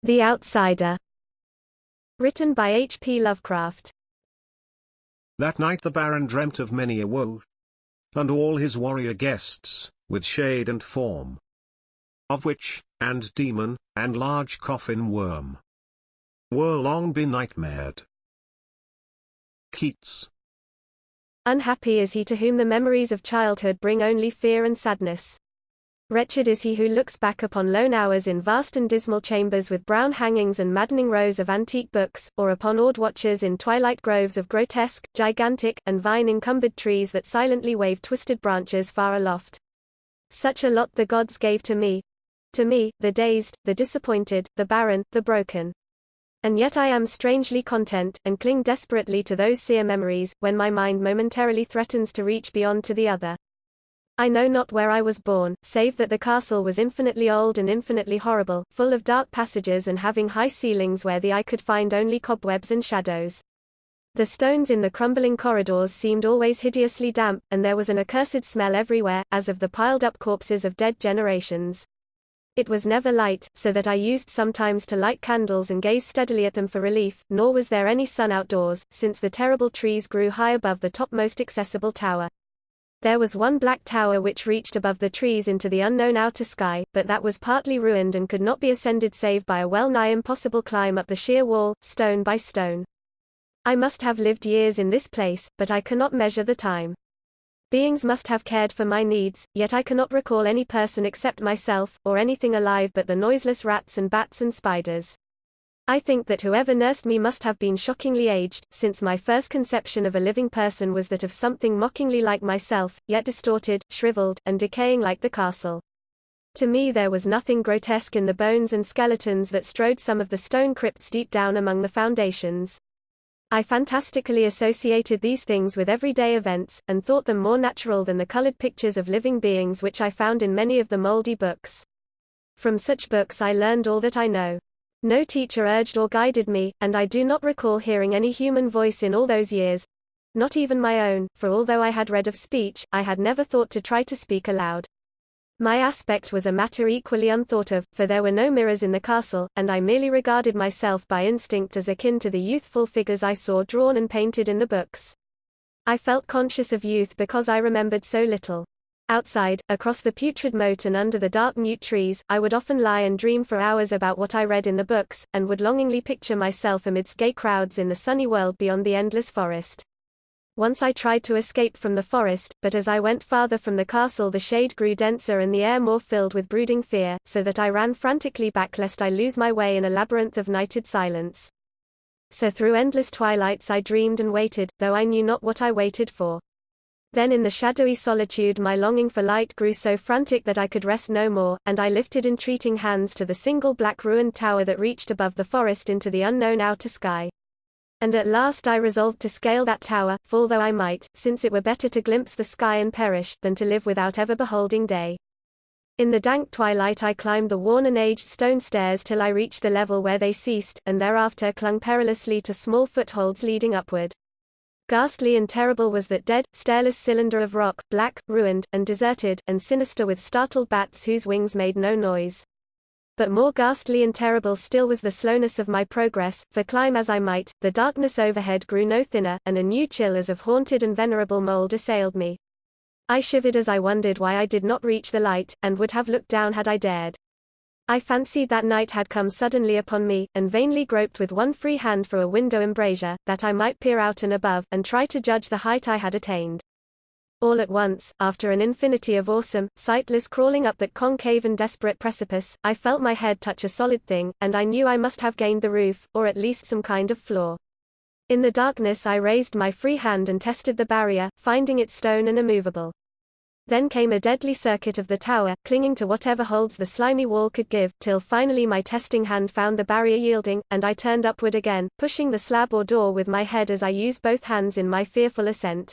The Outsider. Written by H.P. Lovecraft. That night the Baron dreamt of many a woe, and all his warrior guests, with shade and form of witch, and demon, and large coffin worm, were long benightmared. Keats. Unhappy is he to whom the memories of childhood bring only fear and sadness. Wretched is he who looks back upon lone hours in vast and dismal chambers with brown hangings and maddening rows of antique books, or upon awed watches in twilight groves of grotesque, gigantic, and vine-encumbered trees that silently wave twisted branches far aloft. Such a lot the gods gave to me, the dazed, the disappointed, the barren, the broken. And yet I am strangely content, and cling desperately to those sere memories, when my mind momentarily threatens to reach beyond to the other. I know not where I was born, save that the castle was infinitely old and infinitely horrible, full of dark passages and having high ceilings where the eye could find only cobwebs and shadows. The stones in the crumbling corridors seemed always hideously damp, and there was an accursed smell everywhere, as of the piled-up corpses of dead generations. It was never light, so that I used sometimes to light candles and gaze steadily at them for relief, nor was there any sun outdoors, since the terrible trees grew high above the topmost accessible tower. There was one black tower which reached above the trees into the unknown outer sky, but that was partly ruined and could not be ascended save by a well-nigh impossible climb up the sheer wall, stone by stone. I must have lived years in this place, but I cannot measure the time. Beings must have cared for my needs, yet I cannot recall any person except myself, or anything alive but the noiseless rats and bats and spiders. I think that whoever nursed me must have been shockingly aged, since my first conception of a living person was that of something mockingly like myself, yet distorted, shriveled, and decaying like the castle. To me there was nothing grotesque in the bones and skeletons that strode some of the stone crypts deep down among the foundations. I fantastically associated these things with everyday events, and thought them more natural than the colored pictures of living beings which I found in many of the moldy books. From such books I learned all that I know. No teacher urged or guided me, and I do not recall hearing any human voice in all those years, not even my own, for although I had read of speech, I had never thought to try to speak aloud. My aspect was a matter equally unthought of, for there were no mirrors in the castle, and I merely regarded myself by instinct as akin to the youthful figures I saw drawn and painted in the books. I felt conscious of youth because I remembered so little. Outside, across the putrid moat and under the dark mute trees, I would often lie and dream for hours about what I read in the books, and would longingly picture myself amidst gay crowds in the sunny world beyond the endless forest. Once I tried to escape from the forest, but as I went farther from the castle the shade grew denser and the air more filled with brooding fear, so that I ran frantically back lest I lose my way in a labyrinth of nighted silence. So through endless twilights I dreamed and waited, though I knew not what I waited for. Then in the shadowy solitude my longing for light grew so frantic that I could rest no more, and I lifted entreating hands to the single black ruined tower that reached above the forest into the unknown outer sky. And at last I resolved to scale that tower, fall though I might, since it were better to glimpse the sky and perish, than to live without ever beholding day. In the dank twilight I climbed the worn and aged stone stairs till I reached the level where they ceased, and thereafter clung perilously to small footholds leading upward. Ghastly and terrible was that dead, stairless cylinder of rock, black, ruined, and deserted, and sinister with startled bats whose wings made no noise. But more ghastly and terrible still was the slowness of my progress, for climb as I might, the darkness overhead grew no thinner, and a new chill as of haunted and venerable mold assailed me. I shivered as I wondered why I did not reach the light, and would have looked down had I dared. I fancied that night had come suddenly upon me, and vainly groped with one free hand for a window embrasure, that I might peer out and above, and try to judge the height I had attained. All at once, after an infinity of awesome, sightless crawling up that concave and desperate precipice, I felt my head touch a solid thing, and I knew I must have gained the roof, or at least some kind of floor. In the darkness I raised my free hand and tested the barrier, finding it stone and immovable. Then came a deadly circuit of the tower, clinging to whatever holds the slimy wall could give, till finally my testing hand found the barrier yielding, and I turned upward again, pushing the slab or door with my head as I used both hands in my fearful ascent.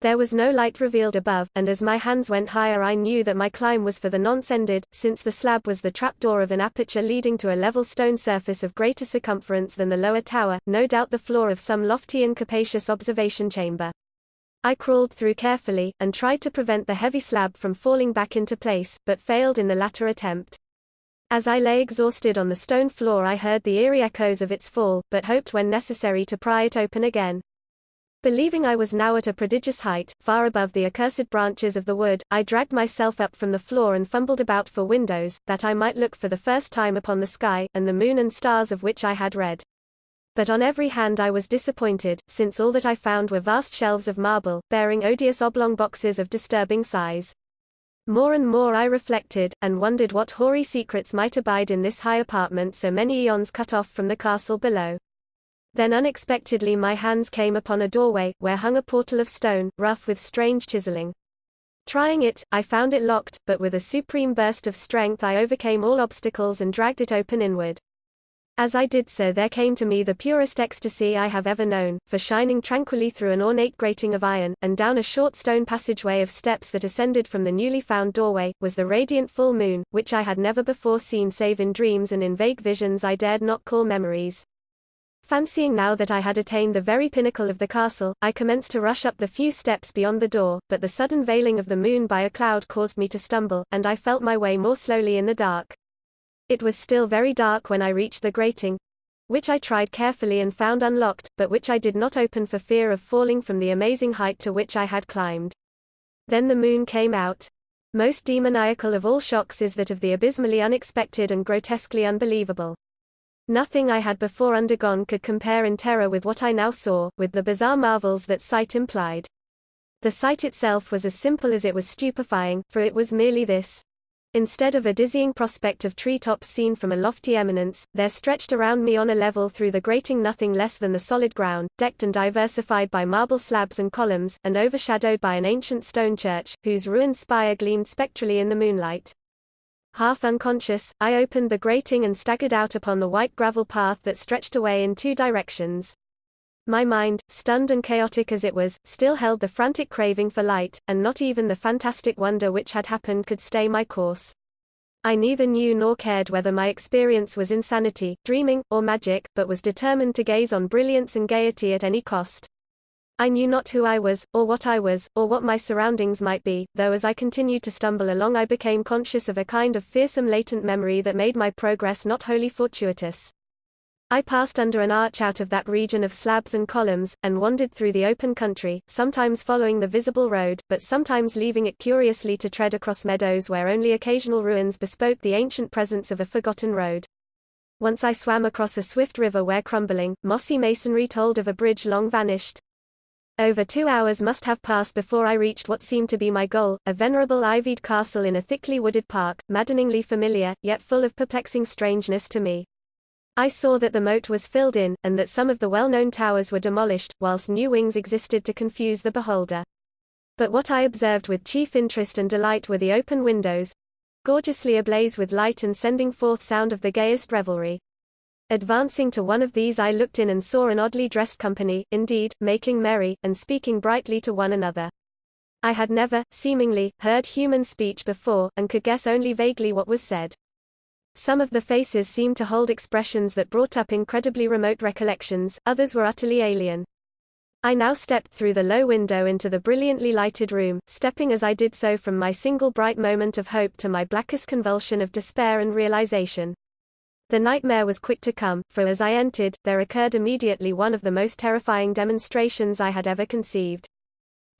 There was no light revealed above, and as my hands went higher I knew that my climb was for the nonce ended, since the slab was the trapdoor of an aperture leading to a level stone surface of greater circumference than the lower tower, no doubt the floor of some lofty and capacious observation chamber. I crawled through carefully, and tried to prevent the heavy slab from falling back into place, but failed in the latter attempt. As I lay exhausted on the stone floor I heard the eerie echoes of its fall, but hoped when necessary to pry it open again. Believing I was now at a prodigious height, far above the accursed branches of the wood, I dragged myself up from the floor and fumbled about for windows, that I might look for the first time upon the sky, and the moon and stars of which I had read. But on every hand I was disappointed, since all that I found were vast shelves of marble, bearing odious oblong boxes of disturbing size. More and more I reflected, and wondered what hoary secrets might abide in this high apartment so many eons cut off from the castle below. Then unexpectedly my hands came upon a doorway, where hung a portal of stone, rough with strange chiseling. Trying it, I found it locked, but with a supreme burst of strength I overcame all obstacles and dragged it open inward. As I did so there came to me the purest ecstasy I have ever known, for shining tranquilly through an ornate grating of iron, and down a short stone passageway of steps that ascended from the newly found doorway, was the radiant full moon, which I had never before seen save in dreams and in vague visions I dared not call memories. Fancying now that I had attained the very pinnacle of the castle, I commenced to rush up the few steps beyond the door, but the sudden veiling of the moon by a cloud caused me to stumble, and I felt my way more slowly in the dark. It was still very dark when I reached the grating, which I tried carefully and found unlocked, but which I did not open for fear of falling from the amazing height to which I had climbed. Then the moon came out. Most demoniacal of all shocks is that of the abysmally unexpected and grotesquely unbelievable. Nothing I had before undergone could compare in terror with what I now saw, with the bizarre marvels that sight implied. The sight itself was as simple as it was stupefying, for it was merely this. Instead of a dizzying prospect of treetops seen from a lofty eminence, there stretched around me on a level through the grating nothing less than the solid ground, decked and diversified by marble slabs and columns, and overshadowed by an ancient stone church, whose ruined spire gleamed spectrally in the moonlight. Half unconscious, I opened the grating and staggered out upon the white gravel path that stretched away in two directions. My mind, stunned and chaotic as it was, still held the frantic craving for light, and not even the fantastic wonder which had happened could stay my course. I neither knew nor cared whether my experience was insanity, dreaming, or magic, but was determined to gaze on brilliance and gaiety at any cost. I knew not who I was, or what my surroundings might be, though as I continued to stumble along I became conscious of a kind of fearsome latent memory that made my progress not wholly fortuitous. I passed under an arch out of that region of slabs and columns, and wandered through the open country, sometimes following the visible road, but sometimes leaving it curiously to tread across meadows where only occasional ruins bespoke the ancient presence of a forgotten road. Once I swam across a swift river where crumbling, mossy masonry told of a bridge long vanished. Over 2 hours must have passed before I reached what seemed to be my goal, a venerable ivied castle in a thickly wooded park, maddeningly familiar, yet full of perplexing strangeness to me. I saw that the moat was filled in, and that some of the well-known towers were demolished, whilst new wings existed to confuse the beholder. But what I observed with chief interest and delight were the open windows, gorgeously ablaze with light and sending forth sound of the gayest revelry. Advancing to one of these I looked in and saw an oddly dressed company, indeed, making merry, and speaking brightly to one another. I had never, seemingly, heard human speech before, and could guess only vaguely what was said. Some of the faces seemed to hold expressions that brought up incredibly remote recollections, others were utterly alien. I now stepped through the low window into the brilliantly lighted room, stepping as I did so from my single bright moment of hope to my blackest convulsion of despair and realization. The nightmare was quick to come, for as I entered, there occurred immediately one of the most terrifying demonstrations I had ever conceived.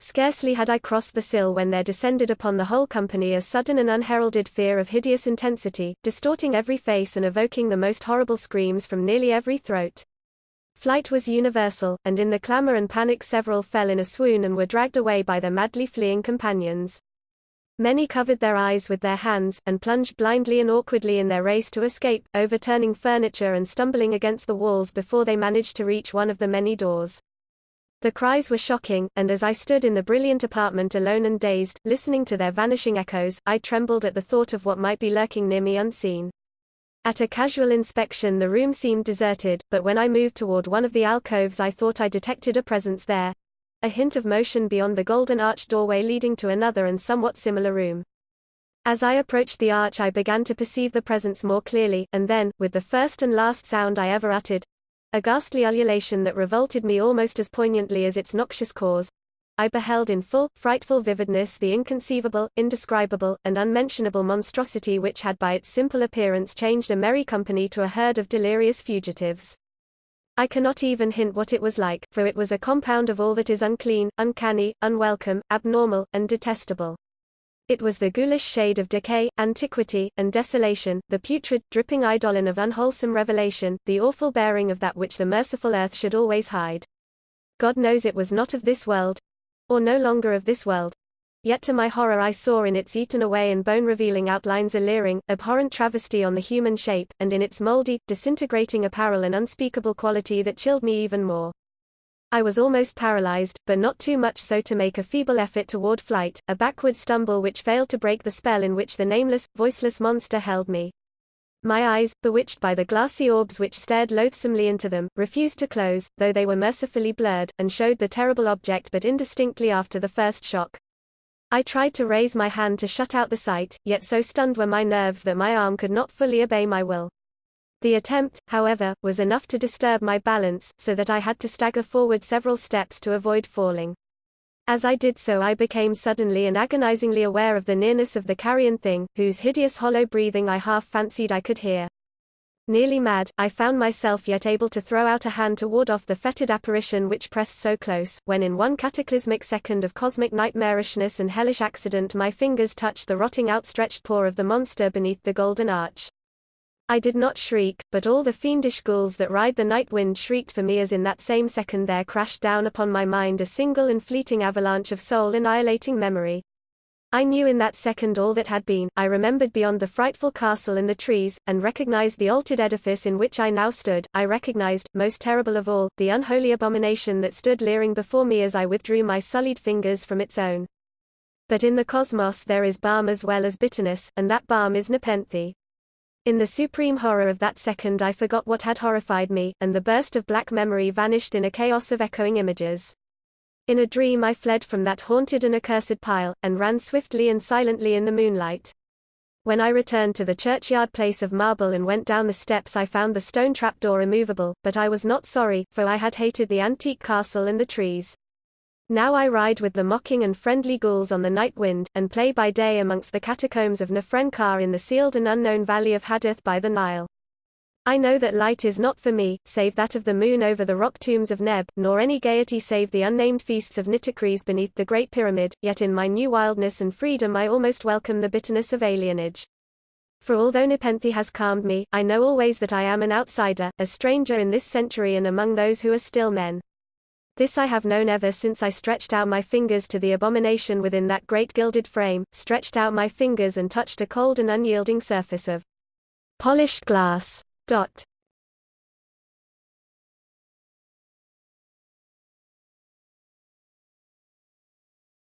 Scarcely had I crossed the sill when there descended upon the whole company a sudden and unheralded fear of hideous intensity, distorting every face and evoking the most horrible screams from nearly every throat. Flight was universal, and in the clamor and panic several fell in a swoon and were dragged away by their madly fleeing companions. Many covered their eyes with their hands, and plunged blindly and awkwardly in their race to escape, overturning furniture and stumbling against the walls before they managed to reach one of the many doors. The cries were shocking, and as I stood in the brilliant apartment alone and dazed, listening to their vanishing echoes, I trembled at the thought of what might be lurking near me unseen. At a casual inspection the room seemed deserted, but when I moved toward one of the alcoves I thought I detected a presence there. A hint of motion beyond the golden arched doorway leading to another and somewhat similar room. As I approached the arch I began to perceive the presence more clearly, and then, with the first and last sound I ever uttered, a ghastly ululation that revolted me almost as poignantly as its noxious cause, I beheld in full, frightful vividness the inconceivable, indescribable, and unmentionable monstrosity which had by its simple appearance changed a merry company to a herd of delirious fugitives. I cannot even hint what it was like, for it was a compound of all that is unclean, uncanny, unwelcome, abnormal, and detestable. It was the ghoulish shade of decay, antiquity, and desolation, the putrid, dripping eidolon of unwholesome revelation, the awful bearing of that which the merciful earth should always hide. God knows it was not of this world, or no longer of this world. Yet to my horror I saw in its eaten away and bone-revealing outlines a leering, abhorrent travesty on the human shape, and in its mouldy, disintegrating apparel an unspeakable quality that chilled me even more. I was almost paralyzed, but not too much so to make a feeble effort toward flight, a backward stumble which failed to break the spell in which the nameless, voiceless monster held me. My eyes, bewitched by the glassy orbs which stared loathsomely into them, refused to close, though they were mercifully blurred, and showed the terrible object but indistinctly after the first shock. I tried to raise my hand to shut out the sight, yet so stunned were my nerves that my arm could not fully obey my will. The attempt, however, was enough to disturb my balance, so that I had to stagger forward several steps to avoid falling. As I did so I became suddenly and agonizingly aware of the nearness of the carrion thing, whose hideous hollow breathing I half fancied I could hear. Nearly mad, I found myself yet able to throw out a hand to ward off the fetid apparition which pressed so close, when in one cataclysmic second of cosmic nightmarishness and hellish accident my fingers touched the rotting outstretched paw of the monster beneath the golden arch. I did not shriek, but all the fiendish ghouls that ride the night wind shrieked for me as in that same second there crashed down upon my mind a single and fleeting avalanche of soul-annihilating memory. I knew in that second all that had been, I remembered beyond the frightful castle and the trees, and recognized the altered edifice in which I now stood. I recognized, most terrible of all, the unholy abomination that stood leering before me as I withdrew my sullied fingers from its own. But in the cosmos there is balm as well as bitterness, and that balm is nepenthe. In the supreme horror of that second I forgot what had horrified me, and the burst of black memory vanished in a chaos of echoing images. In a dream I fled from that haunted and accursed pile, and ran swiftly and silently in the moonlight. When I returned to the churchyard place of marble and went down the steps I found the stone trapdoor immovable, but I was not sorry, for I had hated the antique castle and the trees. Now I ride with the mocking and friendly ghouls on the night wind, and play by day amongst the catacombs of Nefrenkar in the sealed and unknown valley of Hadith by the Nile. I know that light is not for me, save that of the moon over the rock tombs of Neb, nor any gaiety save the unnamed feasts of Nitocris beneath the Great Pyramid, yet in my new wildness and freedom I almost welcome the bitterness of alienage. For although nepenthe has calmed me, I know always that I am an outsider, a stranger in this century and among those who are still men. This I have known ever since I stretched out my fingers to the abomination within that great gilded frame, stretched out my fingers and touched a cold and unyielding surface of polished glass.